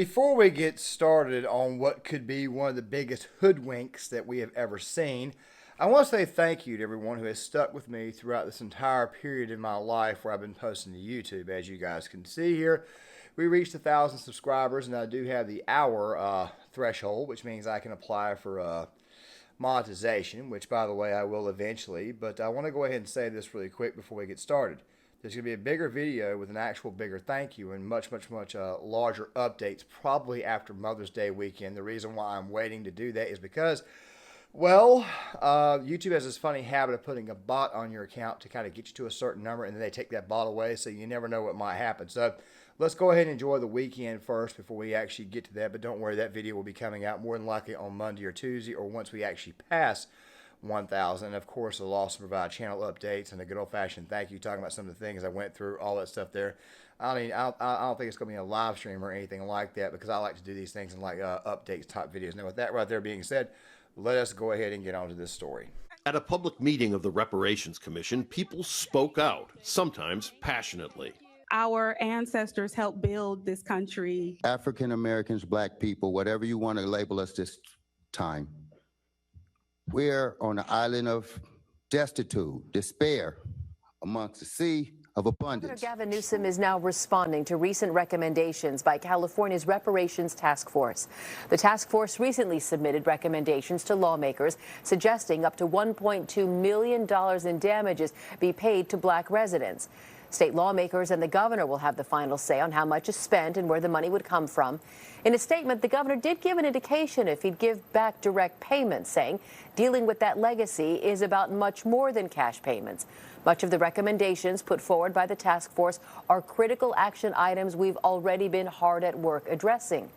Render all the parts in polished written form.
Before we get started on what could be one of the biggest hoodwinks that we have ever seen, I want to say thank you to everyone who has stuck with me throughout this entire period in my life where I've been posting to YouTube. As you guys can see here, we reached 1,000 subscribers, and I do have the hour threshold, which means I can apply for monetization, which, by the way, I will eventually. But I want to go ahead and say this really quick before we get started. There's going to be a bigger video with an actual bigger thank you and much larger updates probably after Mother's Day weekend. The reason why I'm waiting to do that is because, well, YouTube has this funny habit of putting a bot on your account to kind of get you to a certain number, and then they take that bot away, so you never know what might happen. So let's go ahead and enjoy the weekend first before we actually get to that. But don't worry, that video will be coming out more than likely on Monday or Tuesday, or once we actually pass 1,000. And of course, I'll also provide channel updates and a good old-fashioned thank you, talking about some of the things I went through, all that stuff there. I don't think it's going to be a live stream or anything like that, because I like to do these things in like updates type videos. Now, with that right there being said, let us go ahead and get on to this story. At a public meeting of the Reparations Commission, people spoke out, sometimes passionately. Our ancestors helped build this country. African Americans, black people, whatever you want to label us this time. We're on an island of destitute, despair, amongst a sea of abundance. Governor Gavin Newsom is now responding to recent recommendations by California's reparations task force. The task force recently submitted recommendations to lawmakers suggesting up to $1.2 million in damages be paid to black residents. State lawmakers and the governor will have the final say on how much is spent and where the money would come from. In a statement, the governor did give an indication if he'd give back direct payments, saying dealing with that legacy is about much more than cash payments. Much of the recommendations put forward by the task force are critical action items we've already been hard at work addressing.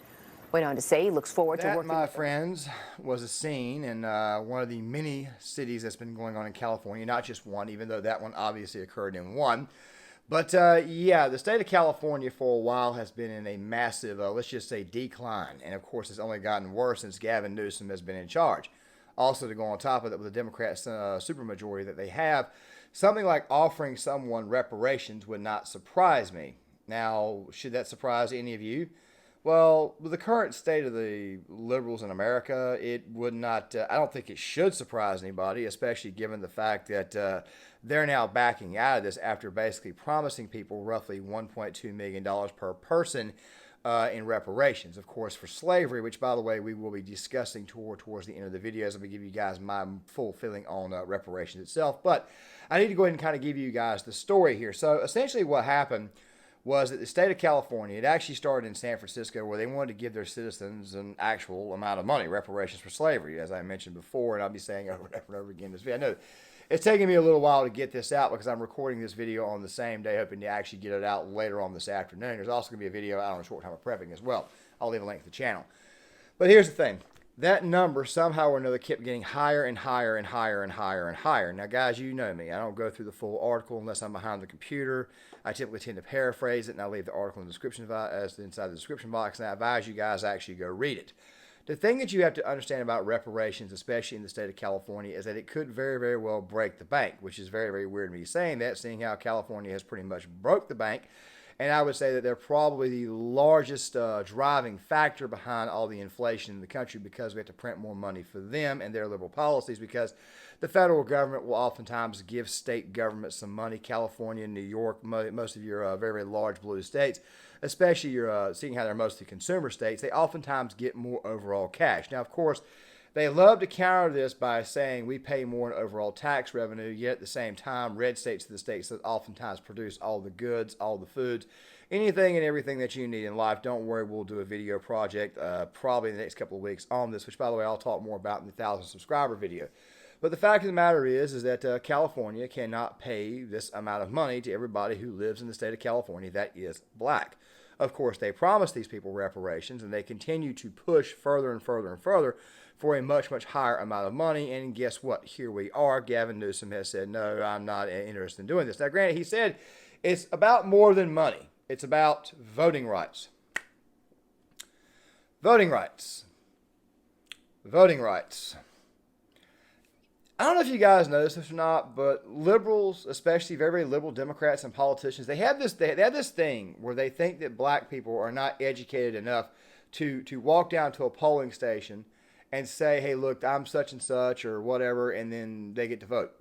Went on to say he looks forward to working. That, my friends, was a scene in one of the many cities that's been going on in California, not just one, even though that one obviously occurred in one. But yeah, the state of California for a while has been in a massive, let's just say, decline. And of course, it's only gotten worse since Gavin Newsom has been in charge. Also, to go on top of that, with the Democrats' supermajority that they have, something like offering someone reparations would not surprise me. Now, should that surprise any of you? Well, with the current state of the liberals in America, it would not, I don't think it should surprise anybody, especially given the fact that they're now backing out of this after basically promising people roughly $1.2 million per person in reparations. Of course, for slavery, which, by the way, we will be discussing towards the end of the videos. Let me give you guys my full feeling on reparations itself. But I need to go ahead and kind of give you guys the story here. So essentially what happened was that the state of California, it actually started in San Francisco, where they wanted to give their citizens an actual amount of money, reparations for slavery, as I mentioned before, and I'll be saying over and over again this video. I know it's taking me a little while to get this out because I'm recording this video on the same day, hoping to actually get it out later on this afternoon. There's also going to be a video out on a short time of prepping as well. I'll leave a link to the channel. But here's the thing. That number somehow or another kept getting higher and higher and higher and higher and higher. Now, guys, you know me. I don't go through the full article unless I'm behind the computer. I typically tend to paraphrase it, and I leave the article in the description inside the description box, and I advise you guys to actually go read it. The thing that you have to understand about reparations, especially in the state of California, is that it could very, very well break the bank, which is very, very weird me saying that, seeing how California has pretty much broke the bank. And I would say that they're probably the largest driving factor behind all the inflation in the country, because we have to print more money for them and their liberal policies, because the federal government will oftentimes give state governments some money. California, New York, most of your very, very large blue states, especially your seeing how they're mostly consumer states, they oftentimes get more overall cash. Now, of course, they love to counter this by saying we pay more in overall tax revenue, yet at the same time, red states are the states that oftentimes produce all the goods, all the foods, anything and everything that you need in life. Don't worry, we'll do a video project probably in the next couple of weeks on this, which, by the way, I'll talk more about in the 1,000 subscriber video. But the fact of the matter is that California cannot pay this amount of money to everybody who lives in the state of California that is black. Of course, they promised these people reparations, and they continue to push further and further and further for a much, much higher amount of money. And guess what? Here we are. Gavin Newsom has said, no, I'm not interested in doing this. Now, granted, he said it's about more than money. It's about voting rights. Voting rights. Voting rights. I don't know if you guys noticed this or not, but liberals, especially very, very liberal Democrats and politicians, they have this thing where they think that black people are not educated enough to walk down to a polling station and say, hey, look, I'm such and such or whatever, and then they get to vote.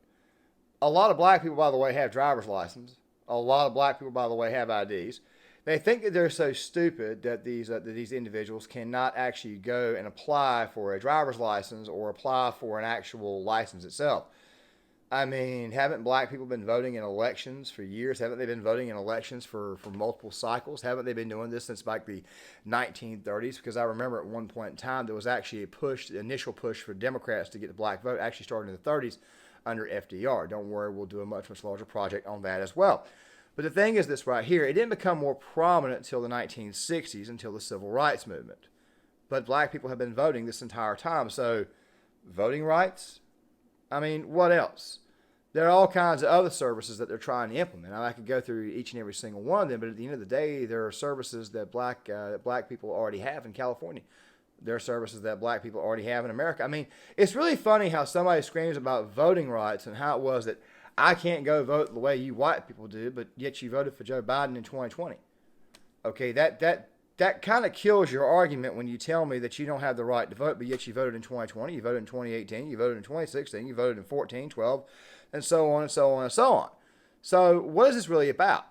A lot of black people, by the way, have driver's license. A lot of black people, by the way, have IDs. They think that they're so stupid that these individuals cannot actually go and apply for a driver's license or apply for an actual license itself. I mean, haven't black people been voting in elections for years? Haven't they been voting in elections for multiple cycles? Haven't they been doing this since like the 1930s? Because I remember at one point in time there was actually the initial push for Democrats to get the black vote actually started in the 30s under FDR. Don't worry, we'll do a much larger project on that as well. But the thing is this right here, it didn't become more prominent until the 1960s, until the Civil Rights Movement. But black people have been voting this entire time. So voting rights? I mean, what else? There are all kinds of other services that they're trying to implement. Now, I could go through each and every single one of them, but at the end of the day, there are services that black people already have in California. There are services that black people already have in America. I mean, it's really funny how somebody screams about voting rights and how it was that I can't go vote the way you white people do, but yet you voted for Joe Biden in 2020. Okay, that kind of kills your argument when you tell me that you don't have the right to vote, but yet you voted in 2020, you voted in 2018, you voted in 2016, you voted in 14, 12, and so on and so on and so on. So what is this really about?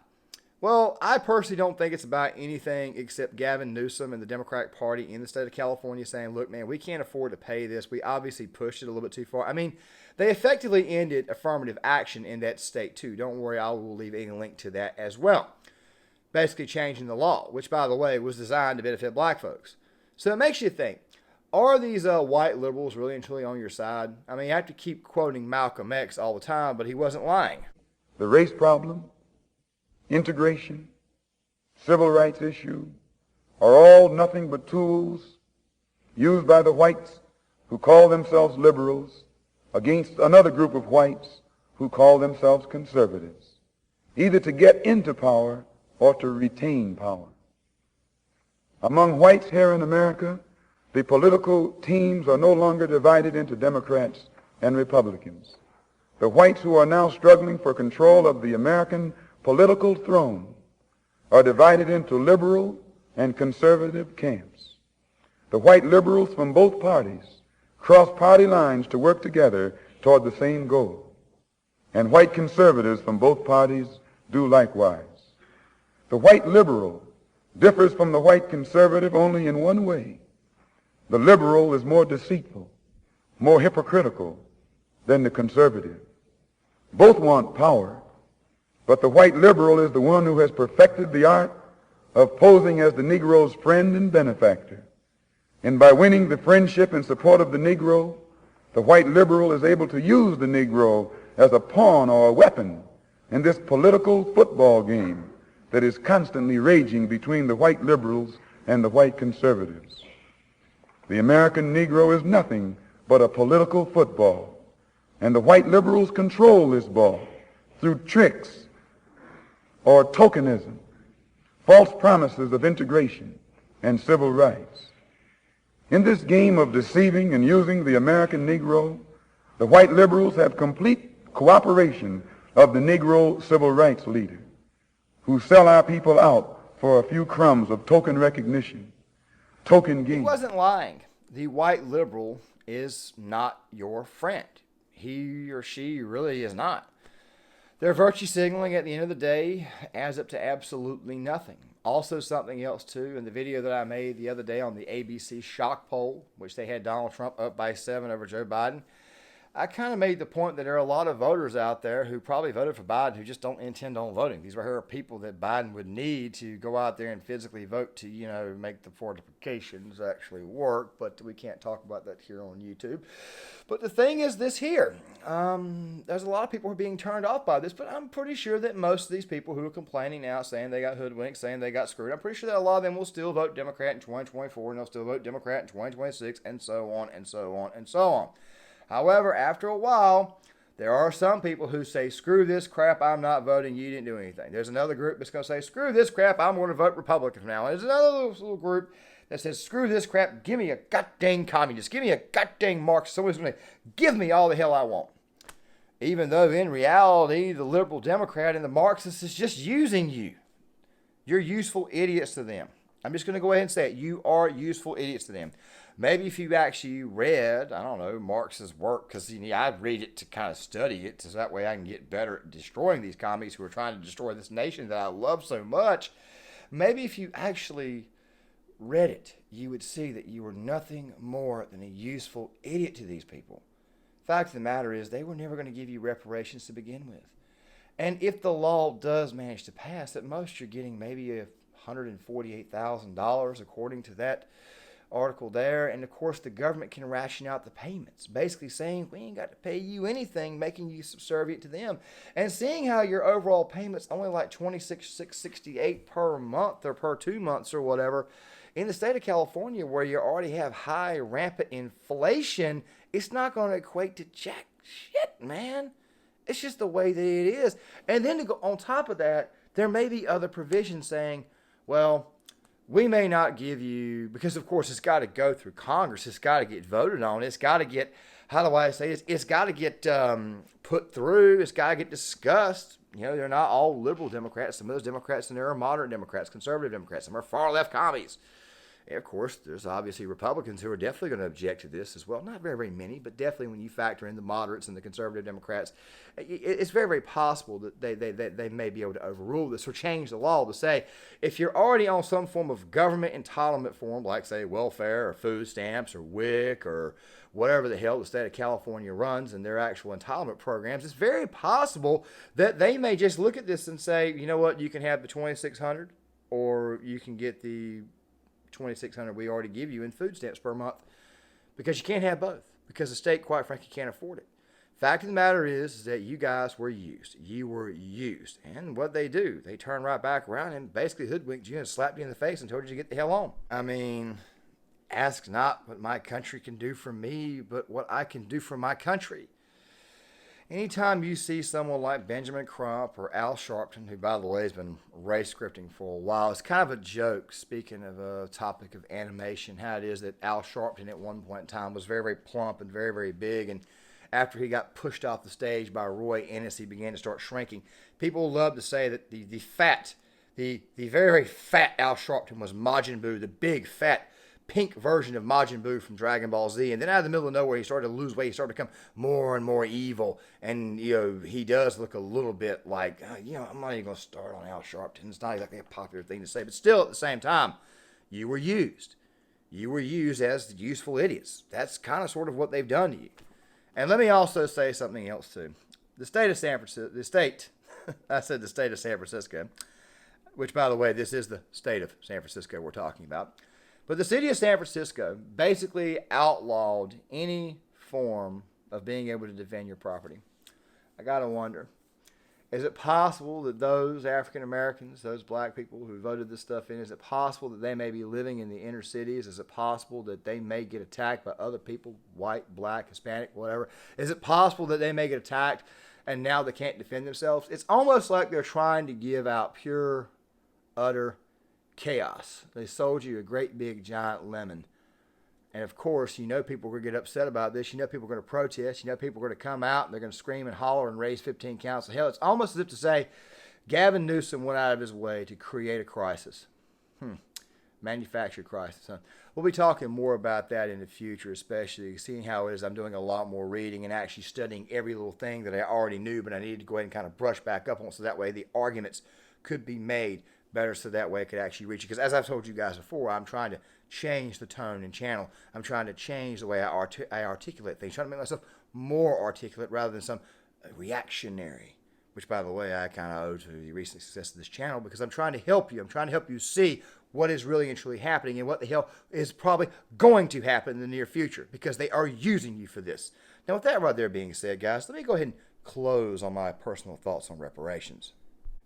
Well, I personally don't think it's about anything except Gavin Newsom and the Democratic Party in the state of California saying, look, man, we can't afford to pay this. We obviously pushed it a little bit too far. I mean, they effectively ended affirmative action in that state too. Don't worry, I will leave a link to that as well. Basically changing the law, which, by the way, was designed to benefit black folks. So it makes you think, are these white liberals really and truly on your side? I mean, you have to keep quoting Malcolm X all the time, but he wasn't lying. The race problem, integration, civil rights issue are all nothing but tools used by the whites who call themselves liberals against another group of whites who call themselves conservatives, either to get into power or to retain power. Among whites here in America, the political teams are no longer divided into Democrats and Republicans. The whites who are now struggling for control of the American political throne are divided into liberal and conservative camps. The white liberals from both parties cross party lines to work together toward the same goal, and white conservatives from both parties do likewise. The white liberal differs from the white conservative only in one way. The liberal is more deceitful, more hypocritical than the conservative. Both want power, but the white liberal is the one who has perfected the art of posing as the Negro's friend and benefactor. And by winning the friendship and support of the Negro, the white liberal is able to use the Negro as a pawn or a weapon in this political football game that is constantly raging between the white liberals and the white conservatives. The American Negro is nothing but a political football, and the white liberals control this ball through tricks or tokenism, false promises of integration and civil rights. In this game of deceiving and using the American Negro, the white liberals have complete cooperation of the Negro civil rights leader, who sell our people out for a few crumbs of token recognition, token gain. He wasn't lying. The white liberal is not your friend. He or she really is not. Their virtue signaling at the end of the day adds up to absolutely nothing. Also, something else too, in the video that I made the other day on the ABC shock poll, which they had Donald Trump up by 7 over Joe Biden, I kind of made the point that there are a lot of voters out there who probably voted for Biden who just don't intend on voting. These are people that Biden would need to go out there and physically vote to, make the fortifications actually work. But we can't talk about that here on YouTube. But the thing is this here. There's a lot of people who are being turned off by this, but I'm pretty sure that most of these people who are complaining now, saying they got hoodwinked, saying they got screwed, I'm pretty sure that a lot of them will still vote Democrat in 2024, and they'll still vote Democrat in 2026, and so on, and so on, and so on. However, after a while, there are some people who say, screw this crap, I'm not voting, you didn't do anything. There's another group that's going to say, screw this crap, I'm going to vote Republican from now. And there's another little group that says, screw this crap, give me a goddamn communist, give me a goddamn Marxist, somebody's going to give me all the hell I want. Even though in reality, the liberal Democrat and the Marxist is just using you. You're useful idiots to them. I'm just going to go ahead and say it. You are useful idiots to them. Maybe if you actually read, I don't know, Marx's work, because I read it to kind of study it, so that way I can get better at destroying these commies who are trying to destroy this nation that I love so much. Maybe if you actually read it, you would see that you were nothing more than a useful idiot to these people. Fact of the matter is, they were never going to give you reparations to begin with. And if the law does manage to pass, at most you're getting maybe $148,000 according to that article there. And of course, the government can ration out the payments, basically saying we ain't got to pay you anything, making you subservient to them. And seeing how your overall payment's only like $26,668 per month or per 2 months or whatever, in the state of California, where you already have high rampant inflation, it's not going to equate to jack shit, man. It's just the way that it is. And then to go on top of that, there may be other provisions saying, well, we may not give you, because of course it's got to go through Congress. It's got to get voted on. It's got to get, how do I say this? It's got to get put through. It's got to get discussed. They're not all liberal Democrats. Some of those Democrats in there are moderate Democrats, conservative Democrats. Some are far left commies. And of course, there's obviously Republicans who are definitely going to object to this as well. Not very, very many, but definitely when you factor in the moderates and the conservative Democrats, it's very, very possible that they may be able to overrule this or change the law to say, if you're already on some form of government entitlement form, like, say, welfare or food stamps or WIC or whatever the hell the state of California runs and their actual entitlement programs, it's very possible that they may just look at this and say, you know what, you can have the $2,600 or you can get the $2,600 we already give you in food stamps per month, because you can't have both, because the state, quite frankly, can't afford it. Fact of the matter is that you guys were used. You were used. And what they do, they turn right back around and basically hoodwinked you and slapped you in the face and told you to get the hell on. I mean, ask not what my country can do for me, but what I can do for my country. Anytime you see someone like Benjamin Crump or Al Sharpton, who, by the way, has been race scripting for a while, it's kind of a joke, speaking of a topic of animation, how it is that Al Sharpton at one point in time was very, very plump and very, very big, and after he got pushed off the stage by Roy Ennis, he began to start shrinking. People love to say that the very, very fat Al Sharpton was Majin Buu, the big, fat, pink version of Majin Buu from Dragon Ball Z. And then out of the middle of nowhere, he started to lose weight. He started to become more and more evil. And, he does look a little bit like, I'm not even going to start on Al Sharpton. It's not exactly a popular thing to say. But still, at the same time, you were used. You were used as useful idiots. That's kind of sort of what they've done to you. And let me also say something else, too. The state of San Francisco, I said the state of San Francisco, which, by the way, this is the state of San Francisco we're talking about. But the city of San Francisco basically outlawed any form of being able to defend your property. I got to wonder, is it possible that those African Americans, those black people who voted this stuff in, is it possible that they may be living in the inner cities? Is it possible that they may get attacked by other people, white, black, Hispanic, whatever? Is it possible that they may get attacked and now they can't defend themselves? It's almost like they're trying to give out pure, utter chaos. They sold you a great big giant lemon. And of course, people are going to get upset about this. People are going to protest. People are going to come out and they're going to scream and holler and raise 15 counts of hell. It's almost as if to say, Gavin Newsom went out of his way to create a crisis. Manufactured crisis. Huh? We'll be talking more about that in the future, especially seeing how it is I'm doing a lot more reading and actually studying every little thing that I already knew, but I needed to go ahead and kind of brush back up on so that way the arguments could be made better, so that way I could actually reach you. Because as I've told you guys before, I'm trying to change the tone and channel. I'm trying to change the way I articulate things, trying to make myself more articulate rather than some reactionary, which, by the way, I kind of owe to the recent success of this channel, because I'm trying to help you. I'm trying to help you see what is really and truly happening and what the hell is probably going to happen in the near future, because they are using you for this. Now, with that right there being said, guys, let me go ahead and close on my personal thoughts on reparations.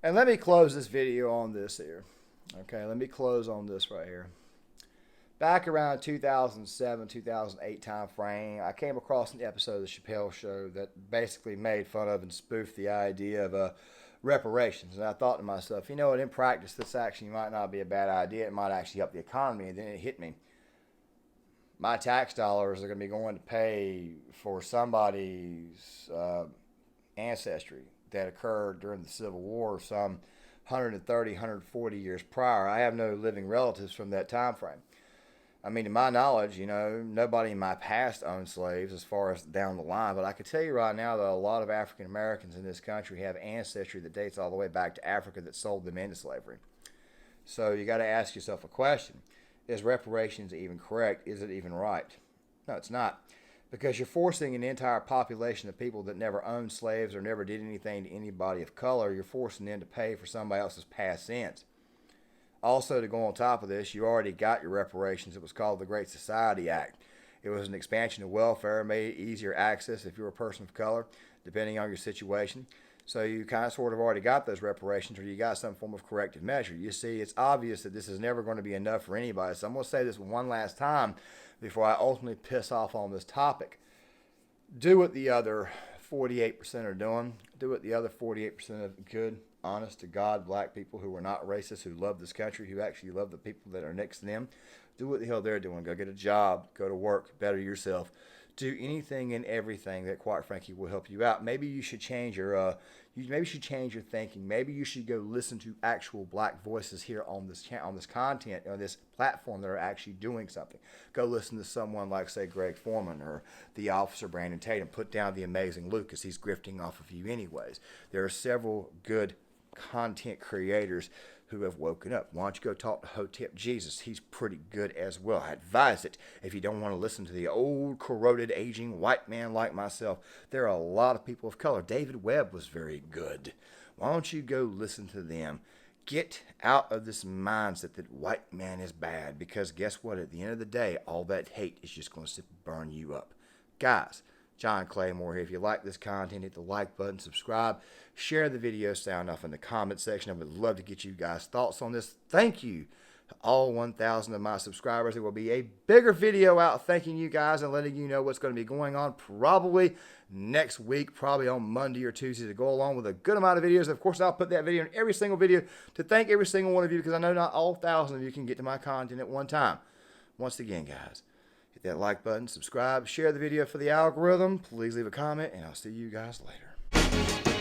And let me close this video on this here. Okay, let me close on this right here. Back around 2007, 2008 time frame, I came across an episode of The Chappelle Show that basically made fun of and spoofed the idea of reparations. And I thought to myself, in practice, this actually might not be a bad idea. It might actually help the economy. And then it hit me. My tax dollars are going to be going to pay for somebody's ancestry that occurred during the Civil War, some 130, 140 years prior. I have no living relatives from that time frame. I mean, to my knowledge, nobody in my past owned slaves as far as down the line, but I can tell you right now that a lot of African Americans in this country have ancestry that dates all the way back to Africa that sold them into slavery. So you got to ask yourself a question. Is reparations even correct? Is it even right? No, it's not. Because you're forcing an entire population of people that never owned slaves or never did anything to anybody of color, you're forcing them to pay for somebody else's past sins. Also, to go on top of this, you already got your reparations. It was called the Great Society Act. It was an expansion of welfare, made easier access if you're a person of color, depending on your situation. So you kind of sort of already got those reparations, or you got some form of corrective measure. You see, it's obvious that this is never going to be enough for anybody. So I'm going to say this one last time before I ultimately piss off on this topic. Do what the other 48% are doing. Do what the other 48% of good, honest to God, black people who are not racist, who love this country, who actually love the people that are next to them. Do what the hell they're doing. Go get a job. Go to work. Better yourself. Do anything and everything that, quite frankly, will help you out. Maybe you should change your thinking. Maybe you should go listen to actual black voices here on this content, on this platform that are actually doing something. Go listen to someone like, say, Greg Foreman or the officer Brandon Tatum. Put down the amazing Lucas. He's grifting off of you anyways. There are several good content creators who have woken up. Why don't you go talk to Hotep Jesus? He's pretty good as well. I advise it if you don't want to listen to the old, corroded, aging white man like myself. There are a lot of people of color. David Webb was very good. Why don't you go listen to them? Get out of this mindset that white man is bad, because guess what? At the end of the day, all that hate is just going to burn you up. Guys, John Claymore here. If you like this content, hit the like button, subscribe, share the video, sound off in the comment section. I would love to get you guys' thoughts on this. Thank you to all 1,000 of my subscribers. There will be a bigger video out thanking you guys and letting you know what's going to be going on probably next week, probably on Monday or Tuesday, to go along with a good amount of videos. Of course, I'll put that video in every single video to thank every single one of you, because I know not all 1,000 of you can get to my content at one time. Once again, guys, hit that like button, subscribe, share the video for the algorithm. Please leave a comment, and I'll see you guys later.